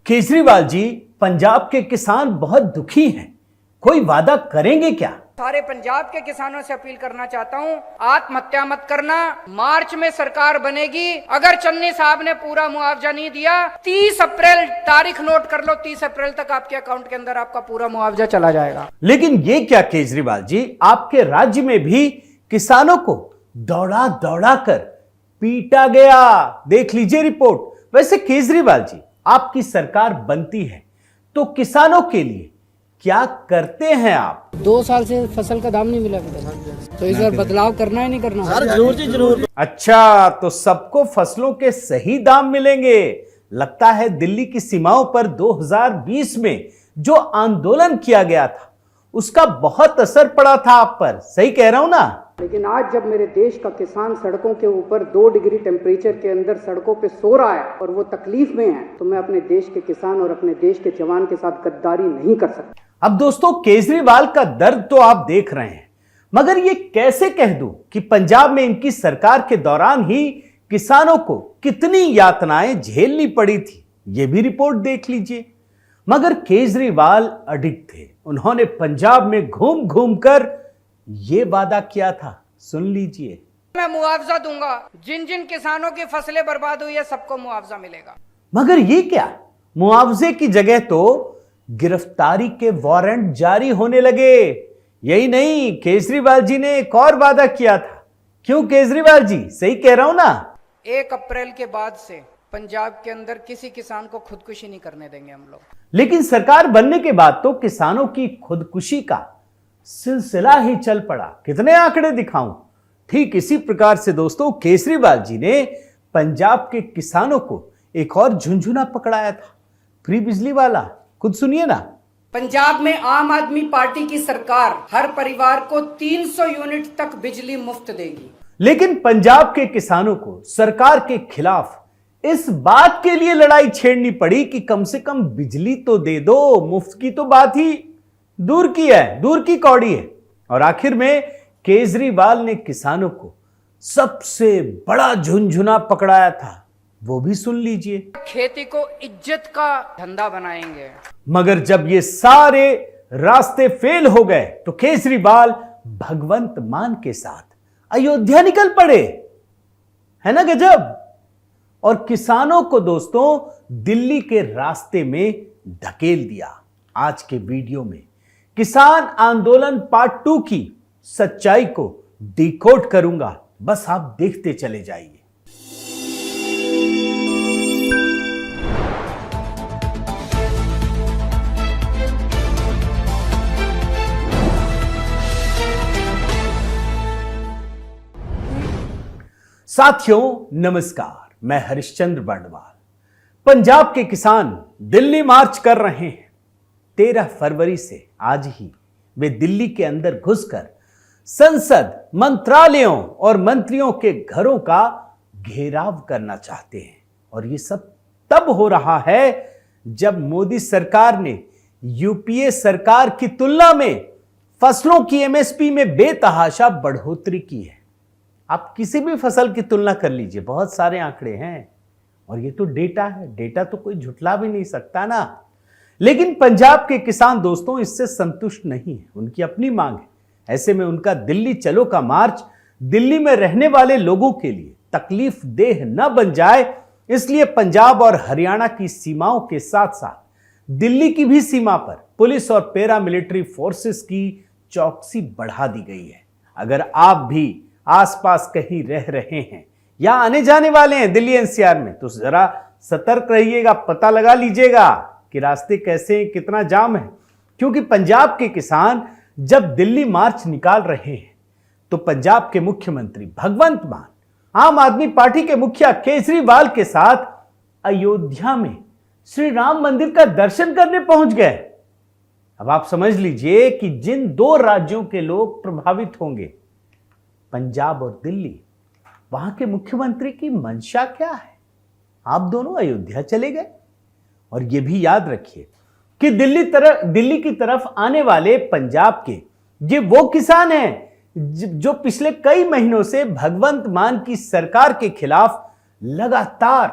केजरीवाल जी, पंजाब के किसान बहुत दुखी हैं। कोई वादा करेंगे क्या? सारे पंजाब के किसानों से अपील करना चाहता हूं, आत्महत्या मत करना। मार्च में सरकार बनेगी। अगर चन्नी साहब ने पूरा मुआवजा नहीं दिया, 30 अप्रैल तारीख नोट कर लो, 30 अप्रैल तक आपके अकाउंट के अंदर आपका पूरा मुआवजा चला जाएगा। लेकिन ये क्या केजरीवाल जी, आपके राज्य में भी किसानों को दौड़ा दौड़ा कर पीटा गया। देख लीजिए रिपोर्ट। वैसे केजरीवाल जी, आपकी सरकार बनती है तो किसानों के लिए क्या करते हैं आप? 2 साल से फसल का दाम नहीं मिला तो इस बार बदलाव करना है नहीं करना? जरूर जी जरूर। अच्छा, तो सबको फसलों के सही दाम मिलेंगे। लगता है दिल्ली की सीमाओं पर 2020 में जो आंदोलन किया गया था उसका बहुत असर पड़ा था आप पर। सही कह रहा हूं ना? लेकिन आज जब मेरे देश का किसान सड़कों के ऊपर 2 डिग्री टेम्परेचर के अंदर सड़कों पे सो रहा है और वो तकलीफ में है, तो मैं अपने देश के किसान और अपने देश के जवान के साथ गद्दारी नहीं कर सकता। अब दोस्तों, केजरीवाल का दर्द तो आप देख रहे हैं, मगर ये कैसे कह दूं कि पंजाब में इनकी सरकार के दौरान ही किसानों को कितनी यातनाएं झेलनी पड़ी थी, ये भी रिपोर्ट देख लीजिए। मगर केजरीवाल अडिग थे। उन्होंने पंजाब में घूम घूम कर ये वादा किया था, सुन लीजिए। मैं मुआवजा दूंगा, जिन जिन किसानों की फसलें बर्बाद हुई है सबको मुआवजा मिलेगा। मगर ये क्या, मुआवजे की जगह तो गिरफ्तारी के वारंट जारी होने लगे। यही नहीं, केजरीवाल जी ने एक और वादा किया था। क्यों केजरीवाल जी, सही कह रहा हूं ना? 1 अप्रैल के बाद से पंजाब के अंदर किसी किसान को खुदकुशी नहीं करने देंगे हम लोग। लेकिन सरकार बनने के बाद तो किसानों की खुदकुशी का सिलसिला ही चल पड़ा। कितने आंकड़े दिखाऊं? ठीक इसी प्रकार से दोस्तों, केजरीवाल जी ने पंजाब के किसानों को एक और झुंझुना पकड़ाया था, फ्री बिजली वाला। खुद सुनिए ना। पंजाब में आम आदमी पार्टी की सरकार हर परिवार को 300 यूनिट तक बिजली मुफ्त देगी। लेकिन पंजाब के किसानों को सरकार के खिलाफ इस बात के लिए लड़ाई छेड़नी पड़ी कि कम से कम बिजली तो दे दो। मुफ्त की तो बात ही दूर की है, दूर की कौड़ी है। और आखिर में केजरीवाल ने किसानों को सबसे बड़ा झुंझुना पकड़ाया था, वो भी सुन लीजिए। खेती को इज्जत का धंधा बनाएंगे। मगर जब ये सारे रास्ते फेल हो गए तो केजरीवाल भगवंत मान के साथ अयोध्या निकल पड़े। है ना गजब? और किसानों को दोस्तों दिल्ली के रास्ते में धकेल दिया। आज के वीडियो में किसान आंदोलन पार्ट 2 की सच्चाई को डिकोड करूंगा, बस आप देखते चले जाइए। साथियों नमस्कार, मैं हरिश्चंद्र बर्णवाल। पंजाब के किसान दिल्ली मार्च कर रहे हैं। 13 फरवरी से आज ही वे दिल्ली के अंदर घुसकर संसद, मंत्रालयों और मंत्रियों के घरों का घेराव करना चाहते हैं। और ये सब तब हो रहा है जब मोदी सरकार ने यूपीए सरकार की तुलना में फसलों की एमएसपी में बेतहाशा बढ़ोतरी की है। आप किसी भी फसल की तुलना कर लीजिए, बहुत सारे आंकड़े हैं और ये तो डेटा है। डेटा तो कोई झुठला भी नहीं सकता ना। लेकिन पंजाब के किसान दोस्तों इससे संतुष्ट नहीं है, उनकी अपनी मांग है। ऐसे में उनका दिल्ली चलो का मार्च दिल्ली में रहने वाले लोगों के लिए तकलीफ देह न बन जाए, इसलिए पंजाब और हरियाणा की सीमाओं के साथ साथ दिल्ली की भी सीमा पर पुलिस और पैरामिलिट्री फोर्सेस की चौकसी बढ़ा दी गई है। अगर आप भी आसपास कहीं रह रहे हैं या आने जाने वाले हैं दिल्ली एनसीआर में, तो जरा सतर्क रहिएगा, पता लगा लीजिएगा कि रास्ते कैसे, कितना जाम है। क्योंकि पंजाब के किसान जब दिल्ली मार्च निकाल रहे हैं तो पंजाब के मुख्यमंत्री भगवंत मान आम आदमी पार्टी के मुखिया केजरीवाल के साथ अयोध्या में श्री राम मंदिर का दर्शन करने पहुंच गए। अब आप समझ लीजिए कि जिन 2 राज्यों के लोग प्रभावित होंगे, पंजाब और दिल्ली, वहां के मुख्यमंत्री की मंशा क्या है। आप दोनों अयोध्या चले गए। और यह भी याद रखिए कि दिल्ली की तरफ आने वाले पंजाब के ये वो किसान हैं जो पिछले कई महीनों से भगवंत मान की सरकार के खिलाफ लगातार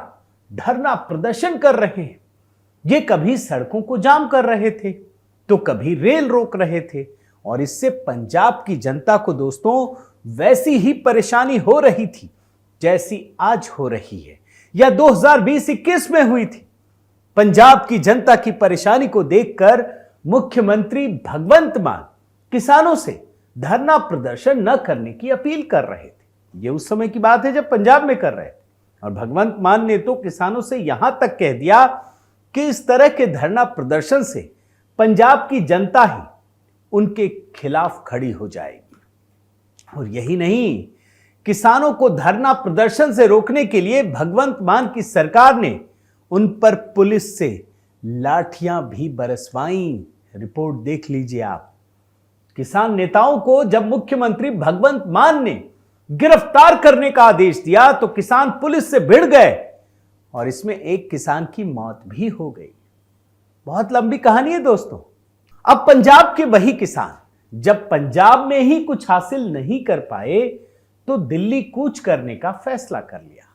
धरना प्रदर्शन कर रहे हैं। ये कभी सड़कों को जाम कर रहे थे तो कभी रेल रोक रहे थे, और इससे पंजाब की जनता को दोस्तों वैसी ही परेशानी हो रही थी जैसी आज हो रही है या 2020-21 में हुई थी। पंजाब की जनता की परेशानी को देखकर मुख्यमंत्री भगवंत मान किसानों से धरना प्रदर्शन न करने की अपील कर रहे थे। यह उस समय की बात है जब पंजाब में कर रहे थे, और भगवंत मान ने तो किसानों से यहां तक कह दिया कि इस तरह के धरना प्रदर्शन से पंजाब की जनता ही उनके खिलाफ खड़ी हो जाएगी। और यही नहीं, किसानों को धरना प्रदर्शन से रोकने के लिए भगवंत मान की सरकार ने उन पर पुलिस से लाठियां भी बरसवाई। रिपोर्ट देख लीजिए आप। किसान नेताओं को जब मुख्यमंत्री भगवंत मान ने गिरफ्तार करने का आदेश दिया तो किसान पुलिस से भिड़ गए, और इसमें एक किसान की मौत भी हो गई। बहुत लंबी कहानी है दोस्तों। अब पंजाब के वही किसान जब पंजाब में ही कुछ हासिल नहीं कर पाए तो दिल्ली कूच करने का फैसला कर लिया।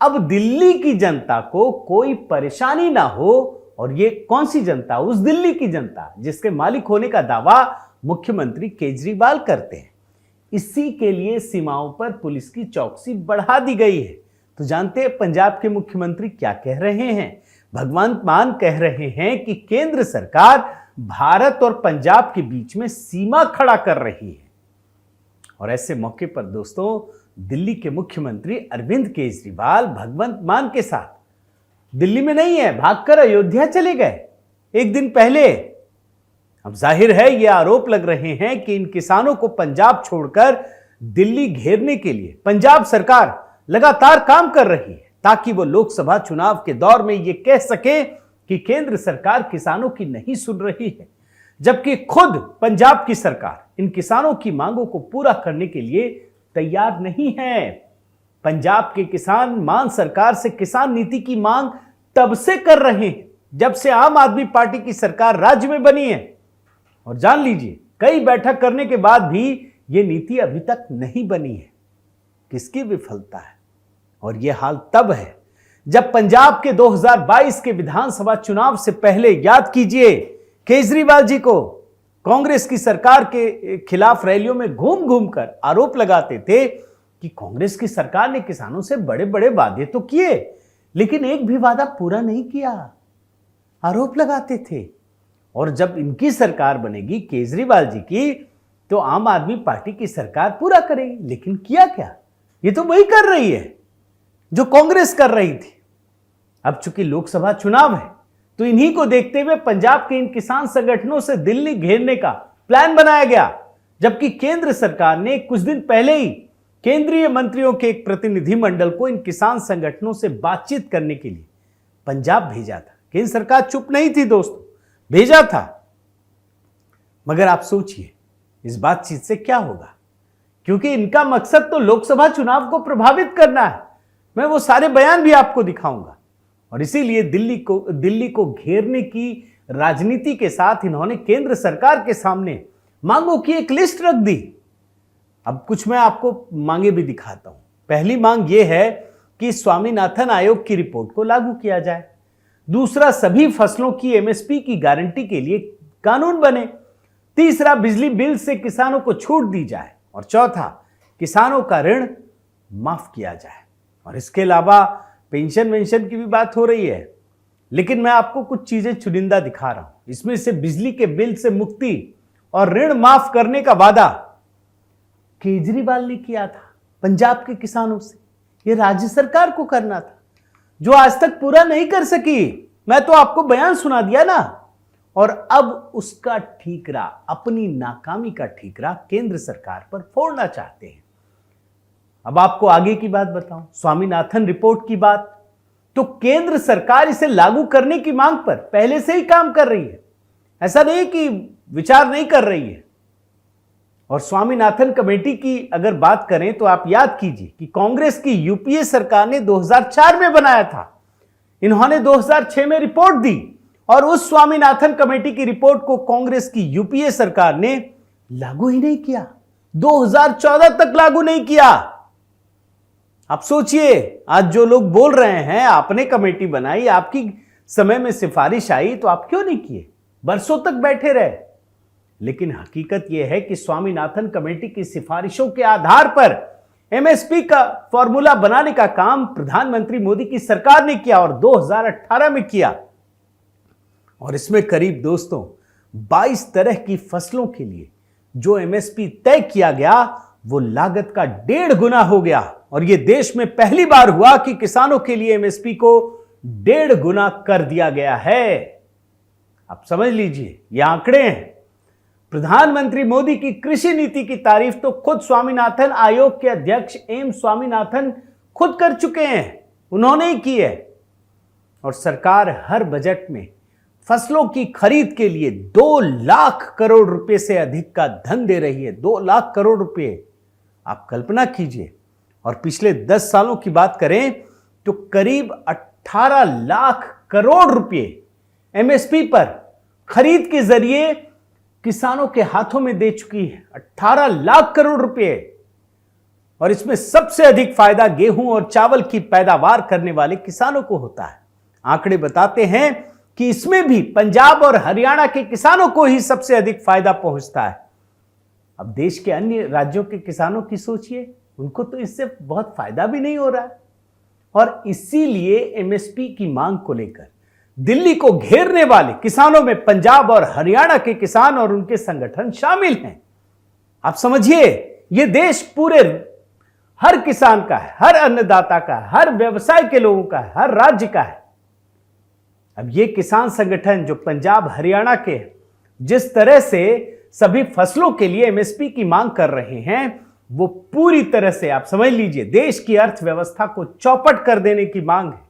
अब दिल्ली की जनता को कोई परेशानी ना हो, और ये कौन सी जनता? उस दिल्ली की जनता जिसके मालिक होने का दावा मुख्यमंत्री केजरीवाल करते हैं। इसी के लिए सीमाओं पर पुलिस की चौकसी बढ़ा दी गई है। तो जानते हैं पंजाब के मुख्यमंत्री क्या कह रहे हैं? भगवंत मान कह रहे हैं कि केंद्र सरकार भारत और पंजाब के बीच में सीमा खड़ा कर रही है। और ऐसे मौके पर दोस्तों दिल्ली के मुख्यमंत्री अरविंद केजरीवाल भगवंत मान के साथ दिल्ली में नहीं है, भागकर अयोध्या चले गए एक दिन पहले। अब जाहिर है ये आरोप लग रहे हैं कि इन किसानों को पंजाब छोड़कर दिल्ली घेरने के लिए पंजाब सरकार लगातार काम कर रही है, ताकि वो लोकसभा चुनाव के दौर में ये कह सके कि केंद्र सरकार किसानों की नहीं सुन रही है, जबकि खुद पंजाब की सरकार इन किसानों की मांगों को पूरा करने के लिए तैयार नहीं है। पंजाब के किसान मान सरकार से किसान नीति की मांग तब से कर रहे हैं जब से आम आदमी पार्टी की सरकार राज्य में बनी है। और जान लीजिए, कई बैठक करने के बाद भी यह नीति अभी तक नहीं बनी है। किसकी विफलता है? और यह हाल तब है जब पंजाब के 2022 के विधानसभा चुनाव से पहले, याद कीजिए, केजरीवाल जी को कांग्रेस की सरकार के खिलाफ रैलियों में घूम घूम कर आरोप लगाते थे कि कांग्रेस की सरकार ने किसानों से बड़े बड़े वादे तो किए लेकिन एक भी वादा पूरा नहीं किया, आरोप लगाते थे। और जब इनकी सरकार बनेगी केजरीवाल जी की, तो आम आदमी पार्टी की सरकार पूरा करेगी। लेकिन किया क्या? ये तो वही कर रही है जो कांग्रेस कर रही थी। अब चूंकि लोकसभा चुनाव है तो इन्हीं को देखते हुए पंजाब के इन किसान संगठनों से दिल्ली घेरने का प्लान बनाया गया, जबकि केंद्र सरकार ने कुछ दिन पहले ही केंद्रीय मंत्रियों के एक प्रतिनिधि मंडल को इन किसान संगठनों से बातचीत करने के लिए पंजाब भेजा था। केंद्र सरकार चुप नहीं थी दोस्तों, भेजा था। मगर आप सोचिए इस बातचीत से क्या होगा, क्योंकि इनका मकसद तो लोकसभा चुनाव को प्रभावित करना है। मैं वो सारे बयान भी आपको दिखाऊंगा। और इसीलिए दिल्ली को घेरने की राजनीति के साथ इन्होंने केंद्र सरकार के सामने मांगों की एक लिस्ट रख दी। अब कुछ मैं आपको मांगे भी दिखाता हूं। पहली मांग यह है कि स्वामीनाथन आयोग की रिपोर्ट को लागू किया जाए। दूसरा, सभी फसलों की एमएसपी की गारंटी के लिए कानून बने। तीसरा, बिजली बिल से किसानों को छूट दी जाए। और चौथा, किसानों का ऋण माफ किया जाए। और इसके अलावा पेंशन वेंशन की भी बात हो रही है, लेकिन मैं आपको कुछ चीजें चुनिंदा दिखा रहा हूं। इसमें से बिजली के बिल से मुक्ति और ऋण माफ करने का वादा केजरीवाल ने किया था पंजाब के किसानों से। यह राज्य सरकार को करना था, जो आज तक पूरा नहीं कर सकी। मैं तो आपको बयान सुना दिया ना। और अब उसका ठीकरा, अपनी नाकामी का ठीकरा केंद्र सरकार पर फोड़ना चाहते हैं। अब आपको आगे की बात बताऊं, स्वामीनाथन रिपोर्ट की बात, तो केंद्र सरकार इसे लागू करने की मांग पर पहले से ही काम कर रही है। ऐसा नहीं कि विचार नहीं कर रही है। और स्वामीनाथन कमेटी की अगर बात करें तो आप याद कीजिए कि कांग्रेस की यूपीए सरकार ने 2004 में बनाया था। इन्होंने 2006 में रिपोर्ट दी, और उस स्वामीनाथन कमेटी की रिपोर्ट को कांग्रेस की यूपीए सरकार ने लागू ही नहीं किया। 2014 तक लागू नहीं किया। आप सोचिए, आज जो लोग बोल रहे हैं आपने कमेटी बनाई, आपकी समय में सिफारिश आई तो आप क्यों नहीं किए, बरसों तक बैठे रहे। लेकिन हकीकत यह है कि स्वामीनाथन कमेटी की सिफारिशों के आधार पर एमएसपी का फॉर्मूला बनाने का काम प्रधानमंत्री मोदी की सरकार ने किया और 2018 में किया। और इसमें करीब दोस्तों 22 तरह की फसलों के लिए जो एमएसपी तय किया गया वो लागत का 1.5 गुना हो गया। और यह देश में पहली बार हुआ कि किसानों के लिए एमएसपी को 1.5 गुना कर दिया गया है। आप समझ लीजिए, ये आंकड़े हैं। प्रधानमंत्री मोदी की कृषि नीति की तारीफ तो खुद स्वामीनाथन आयोग के अध्यक्ष एम स्वामीनाथन खुद कर चुके हैं, उन्होंने ही की है। और सरकार हर बजट में फसलों की खरीद के लिए 2 लाख करोड़ रुपए से अधिक का धन दे रही है। 2 लाख करोड़ रुपए, आप कल्पना कीजिए। और पिछले 10 सालों की बात करें तो करीब 18 लाख करोड़ रुपए एमएसपी पर खरीद के जरिए किसानों के हाथों में दे चुकी है। 18 लाख करोड़ रुपए। और इसमें सबसे अधिक फायदा गेहूं और चावल की पैदावार करने वाले किसानों को होता है। आंकड़े बताते हैं कि इसमें भी पंजाब और हरियाणा के किसानों को ही सबसे अधिक फायदा पहुंचता है। अब देश के अन्य राज्यों के किसानों की सोचिए, उनको तो इससे बहुत फायदा भी नहीं हो रहा है। और इसीलिए एमएसपी की मांग को लेकर दिल्ली को घेरने वाले किसानों में पंजाब और हरियाणा के किसान और उनके संगठन शामिल हैं। आप समझिए, यह देश पूरे हर किसान का है, हर अन्नदाता का है, हर व्यवसाय के लोगों का है, हर राज्य का है। अब ये किसान संगठन जो पंजाब हरियाणा के जिस तरह से सभी फसलों के लिए एमएसपी की मांग कर रहे हैं, वो पूरी तरह से आप समझ लीजिए देश की अर्थव्यवस्था को चौपट कर देने की मांग है।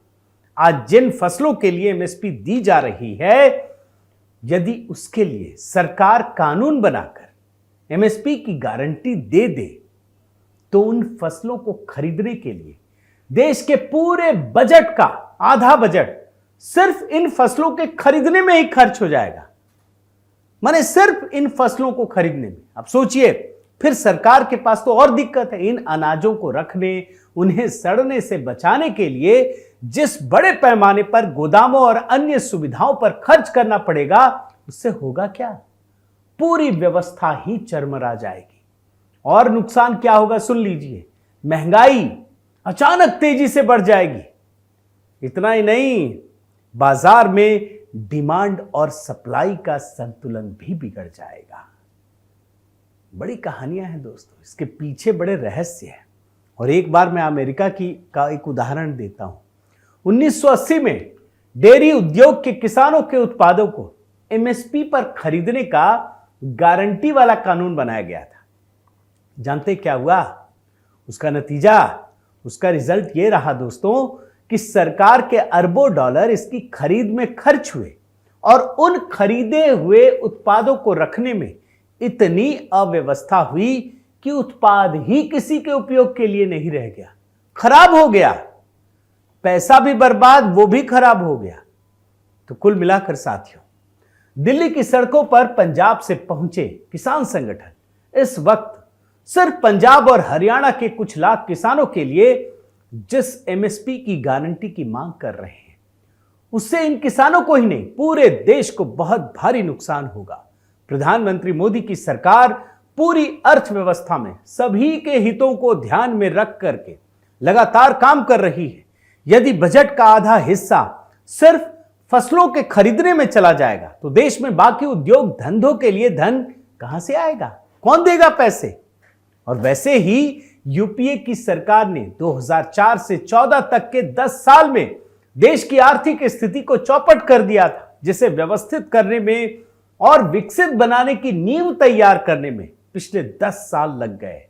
आज जिन फसलों के लिए एमएसपी दी जा रही है, यदि उसके लिए सरकार कानून बनाकर एमएसपी की गारंटी दे दे तो उन फसलों को खरीदने के लिए देश के पूरे बजट का आधा बजट सिर्फ इन फसलों के खरीदने में ही खर्च हो जाएगा। माने सिर्फ इन फसलों को खरीदने में। अब सोचिए, फिर सरकार के पास तो और दिक्कत है। इन अनाजों को रखने, उन्हें सड़ने से बचाने के लिए जिस बड़े पैमाने पर गोदामों और अन्य सुविधाओं पर खर्च करना पड़ेगा, उससे होगा क्या? पूरी व्यवस्था ही चरमरा जाएगी। और नुकसान क्या होगा सुन लीजिए, महंगाई अचानक तेजी से बढ़ जाएगी। इतना ही नहीं, बाजार में डिमांड और सप्लाई का संतुलन भी बिगड़ जाएगा। बड़ी कहानियां हैं दोस्तों, इसके पीछे बड़े रहस्य हैं। और एक बार मैं अमेरिका का एक उदाहरण देता हूं। 1980 में डेयरी उद्योग के किसानों के उत्पादों को एमएसपी पर खरीदने का गारंटी वाला कानून बनाया गया था। जानते क्या हुआ? उसका नतीजा, उसका रिजल्ट ये रहा दोस्तों कि सरकार के अरबों डॉलर इसकी खरीद में खर्च हुए और उन खरीदे हुए उत्पादों को रखने में इतनी अव्यवस्था हुई कि उत्पाद ही किसी के उपयोग के लिए नहीं रह गया, खराब हो गया। पैसा भी बर्बाद, वो भी खराब हो गया। तो कुल मिलाकर साथियों, दिल्ली की सड़कों पर पंजाब से पहुंचे किसान संगठन इस वक्त सिर्फ पंजाब और हरियाणा के कुछ लाख किसानों के लिए जिस एमएसपी की गारंटी की मांग कर रहे हैं, उससे इन किसानों को ही नहीं पूरे देश को बहुत भारी नुकसान होगा। प्रधानमंत्री मोदी की सरकार पूरी अर्थव्यवस्था में सभी के हितों को ध्यान में रख करके लगातार काम कर रही है। यदि बजट का आधा हिस्सा सिर्फ फसलों के खरीदने में चला जाएगा तो देश में बाकी उद्योग धंधों के लिए धन कहां से आएगा? कौन देगा पैसे? और वैसे ही यूपीए की सरकार ने 2004 से 14 तक के 10 साल में देश की आर्थिक स्थिति को चौपट कर दिया था, जिसे व्यवस्थित करने में और विकसित बनाने की नींव तैयार करने में पिछले 10 साल लग गए।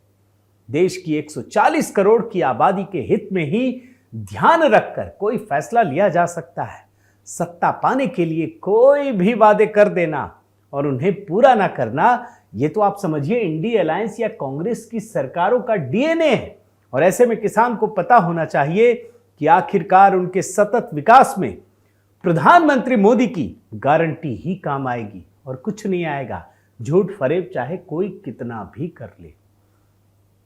देश की 140 करोड़ की आबादी के हित में ही ध्यान रखकर कोई फैसला लिया जा सकता है। सत्ता पाने के लिए कोई भी वादे कर देना और उन्हें पूरा ना करना, ये तो आप समझिए इंडिया अलायंस या कांग्रेस की सरकारों का डीएनए है। और ऐसे में किसान को पता होना चाहिए कि आखिरकार उनके सतत विकास में प्रधानमंत्री मोदी की गारंटी ही काम आएगी और कुछ नहीं आएगा। झूठ फरेब चाहे कोई कितना भी कर ले।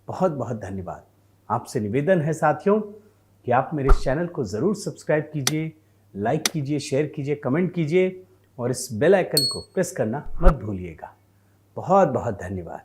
बहुत बहुत धन्यवाद। आपसे निवेदन है साथियों कि आप मेरे इस चैनल को जरूर सब्सक्राइब कीजिए, लाइक कीजिए, शेयर कीजिए, कमेंट कीजिए और इस बेल आइकन को प्रेस करना मत भूलिएगा। बहुत बहुत धन्यवाद।